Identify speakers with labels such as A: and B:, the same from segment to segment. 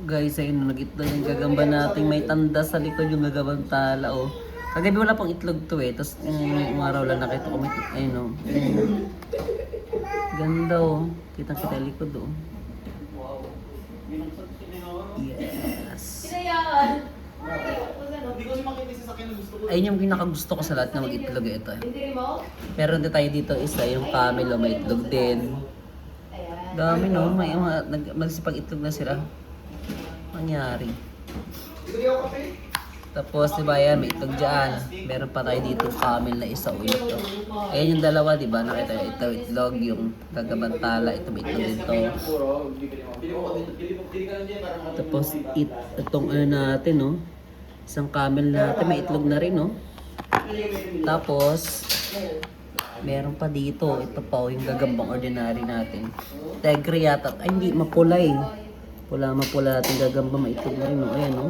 A: Guys, ayun, nag-itlog yung gagamba natin. May tanda sa likod yung gagambang tala, oh. Kagabi wala pang itlog to eh. Tapos yung araw lang nakita ko may ayun, oh. Ayun. Ganda, oh. Kitang-kita yung likod, oh. Yes. Ayun yung pinakagusto ko sa lahat na mag-itlog ito. Meron din tayo dito isa, yung camel, oh, may itlog din. Dami, no? May magsipag-itlog na sila. Nangyari. Tapos, diba yan, may itlog dyan. Meron pa tayo dito camel na isa o ito. Ayan yung dalawa, diba? Nakita nyo, ito itlog, yung gagabantala, ito may itlog dito. Tapos, itong ano natin, no? Isang camel natin, may itlog na rin, no? Tapos, meron pa dito, ito pa, yung gagambang ordinary natin. Tegre yata, ay hindi, mapula eh. Mapula natin gagamba, may itlog na rin, no? Ayan, no?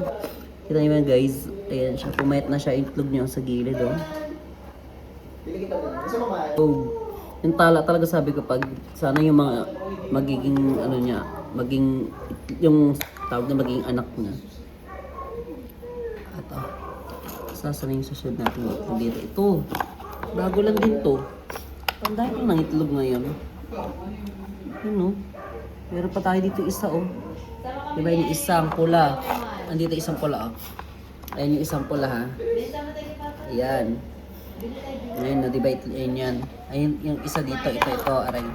A: Kita nyo yan, guys. Ayan siya, pumayat na siya, itlog niya sa gilid, oh. Oh, yung tala talaga sabi ko, pag sana yung mga magiging, ano niya, maging, yung tawag na magiging anak niya. At, sasana yung susunod natin itlog dito. Ito, bago lang din to. Panday ko ng itlog ngayon. Yun, no? Meron pa tayo dito isa, oh. Diba yung isang pula? Andito isang pula, oh. Ayan yung isang pula, ha. Ayan. Ayan, no, diba ito, ayan yan. Ayan yung isa dito, ito, aray.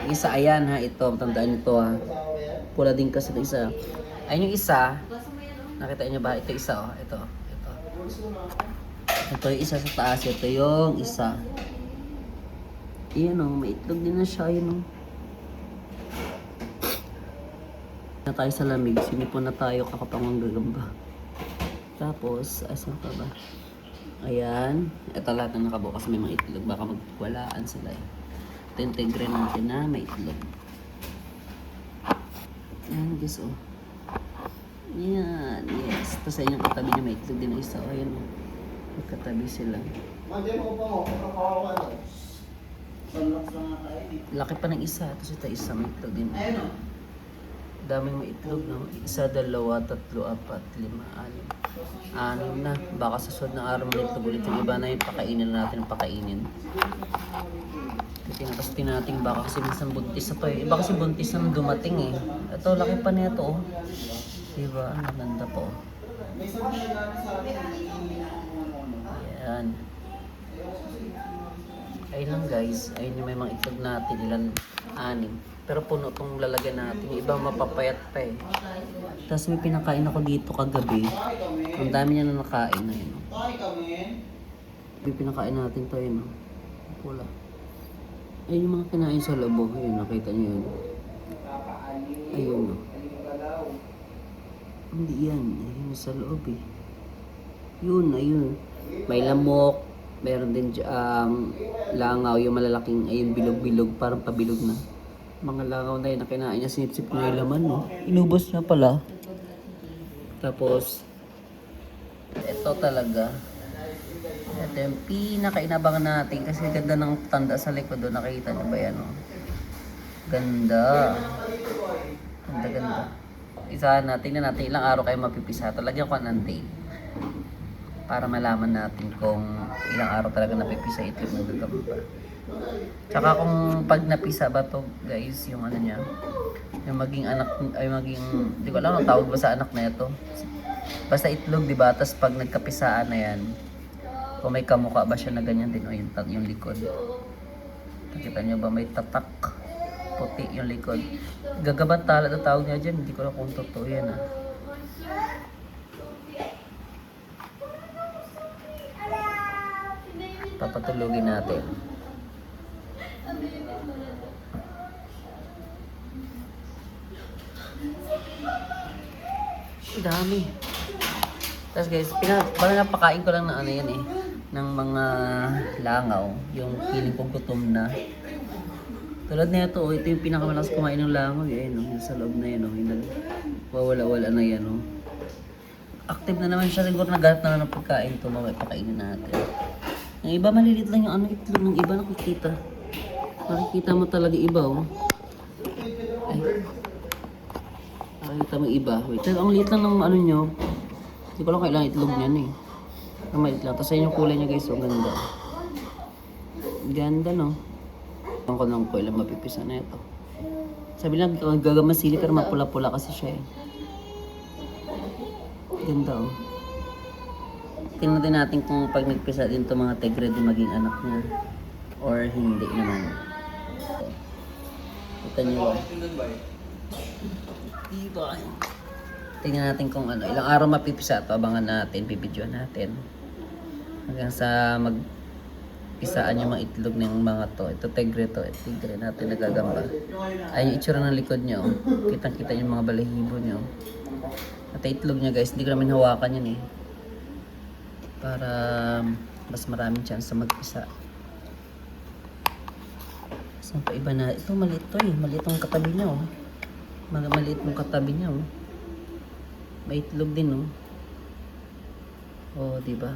A: Yung isa, ayan, ha, ito. Tandaan nito, ha. Pula din kasi ito isa. Ayan yung isa. Nakita nyo ba? Ito isa, oh. Ito. Ito yung isa sa taas. Ito yung isa. Ayan, oh. May itlog din na siya, ayan, oh. Na tayo sa lamig, sinipon na tayo kakapangang gagamba. Tapos, asan pa ba? Ayan, ito lahat na nakabukas may mga itlog, baka magwalaan sila eh. Ito yung tegre natin na may itlog. Ayan guys, oh. Ayan, yes. Tapos ayun yung katabi niya may itlog din na isa. Oh, ayan, oh. Magkatabi sila. Laki pa ng isa, tapos ito isa may itlog din. Ayan, oh. Daming may itlog, no? Isa, dalawa, tatlo, apat, lima, anim. Anim na. Baka sa sunod na araw may itlog ulit. Yung iba na yung pakainin na natin ang pakainin. Tinapastin natin baka kasi minsan buntis na to eh. Iba kasi buntis na dumating eh. Ito, laki pa nito, oh. Diba? Ang maganda po. Ayan. Ayun lang guys. Ayun yung may mga itlog natin. Ilan? Anim. Pero puno itong lalagyan natin. Yung iba mapapayat pa eh. Tapos may pinakain ako dito kagabi. Ang dami niya na nakain na yun. May pinakain natin to yun. Pula. Ayun yung mga kinain sa labo. Ayun, nakita niyo yun. Ayun. Hindi yan. Ayun sa loob eh. Yun, ayun. May lamok. Meron din langaw. Yung malalaking, ayun, bilog-bilog. Parang pabilog na. Mga langaw na yun na kinain niya, sinipsip ko na yung laman, no? Inubos niya pala. Tapos, ito talaga. Ito yung pinaka-inabangan natin kasi ganda ng tanda sa likod doon. Nakikita niyo ba yan, no? Ganda. Ganda. Isahan natin, tingnan natin ilang araw kayo mapipisa. Talagyan ko ng date. Para malaman natin kung ilang araw talaga napipisa ito yung gagamba. Tsaka kung pag napisa ba to guys, yung ano niya, yung maging anak, ay maging, di ko alam ang tawag ba sa anak na ito. Basta itlog, di ba? Tapos pag nagkapisaan na yan, kung may kamukha ba siya na ganyan din, o yung likod. Nakita nyo ba may tatak? Puti yung likod. Gagabantala na tawag niya dyan, hindi ko alam kung totoo yan ah. Papatulugin natin. Dami. Tapos guys, parang napakain ko lang na ano yan eh, ng mga langaw, yung feeling kong gutom na. Tulad na ito, ito yung pinakamalakas kumain ng langaw, yun, yung sa loob na yun, yung nagwawala-wala na yan. Active na naman siya, siguro naghanap na ng pagkain ito, pakainin natin. Yung iba malilit lang yung itlog ng iba, nakikita. Nakikita mo talaga iba, oh. Ay. Pakita mo iba. Wait, ang liit lang ng ano nyo. Hindi ko lang kailangan itlog niyan eh. Ang maliit lang. Tapos ayun yung kulay niya guys. So ganda. Ganda no. Ang ko lang ko ilang mapipisa na ito. Sabi lang gagamasili pero mapula-pula kasi siya eh. Ganda oh. Tingnan din natin kung pag nagpisa din to mga tigre din maging anak niya. Or hindi naman. Kita niyo ba? Diba? Tingnan natin kung ano. Ilang araw mapipisa to. Abangan natin. Bibidyoan natin. Hanggang sa magpisaan yung mga itlog ng mga to. Ito tigre to. Ito tigre natin nagagamba. Ay yung itsura ng likod niya. Oh. Kitang-kita yung mga balahibo niya. Oh. At itlog niya guys. Hindi ko namin hawakan yun eh. Para mas maraming chance sa magpisa. Saan pa iba na? Ito maliit to eh. Maliit ang katabi niya oh. Maliit yung katabi niya oh. May itlog din oh. Oh, di ba?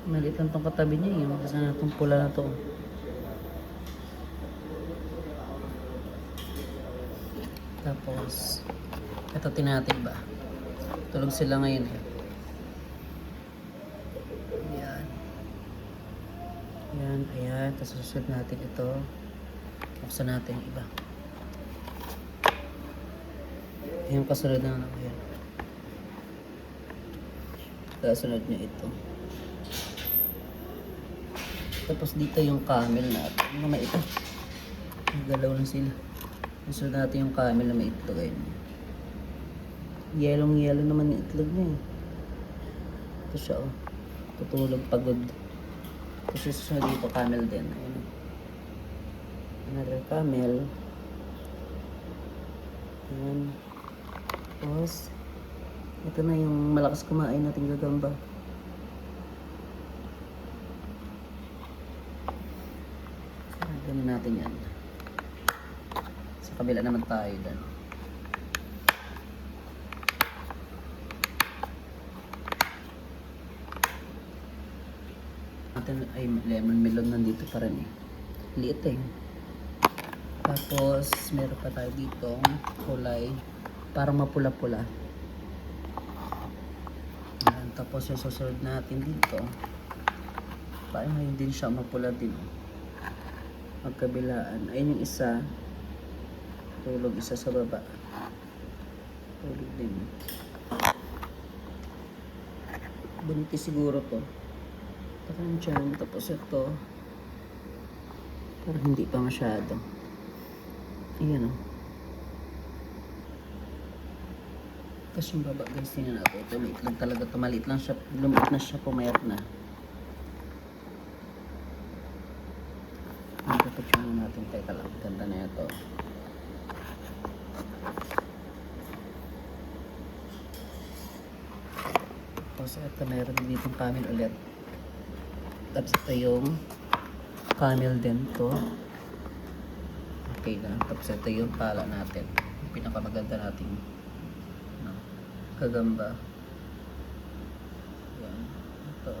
A: Maliit lang tong katabi niya eh. Kasi na itong pula na to. Tapos, ito tinatin ba? Tulog sila ngayon eh. Ayan. Ayan, ayan. Tapos susunod natin ito. Buksan natin yung iba. Yung kasunod na ano. Ayan. Kasunod nyo ito. Tapos dito yung camel natin. Ano may ito? Galaw na sila. Kasunod natin yung camel na may itlog. Ayan. Yellow naman yung itlog niya eh. Ito siya oh. Tutulog pagod. Tapos susunod dito camel din. Ayan. Another camel. Ayan. Tapos ito na yung malakas kumain nating gagamba. Gano'n natin yan. Sa kabila naman tayo dyan. Natin ay lemon melon nandito pa rin eh. Liit eh. Tapos meron pa tayo dito kulay parang mapula-pula. Ayan, tapos yung susunod natin dito parang ngayon din siya mapula din. Magkabilaan. Ayun yung isa. Tulog isa sa baba. Tulog din. Buntis siguro to. Parang dyan. Tapos ito. Parang hindi pa masyado. Ayan o. Tapos yung baba guys, tingnan natin. Ito maliit lang talaga. Ito maliit lang siya. Lumit na siya. Pumayat na. Picture natin. Teka lang. Ganda na ito. Tapos ito meron dito camel ulit. Tapos ito yung camel din to. Okay na. Tapos ito yung pala natin. Yung pinakamaganda nating kagamba. Yan. Ito.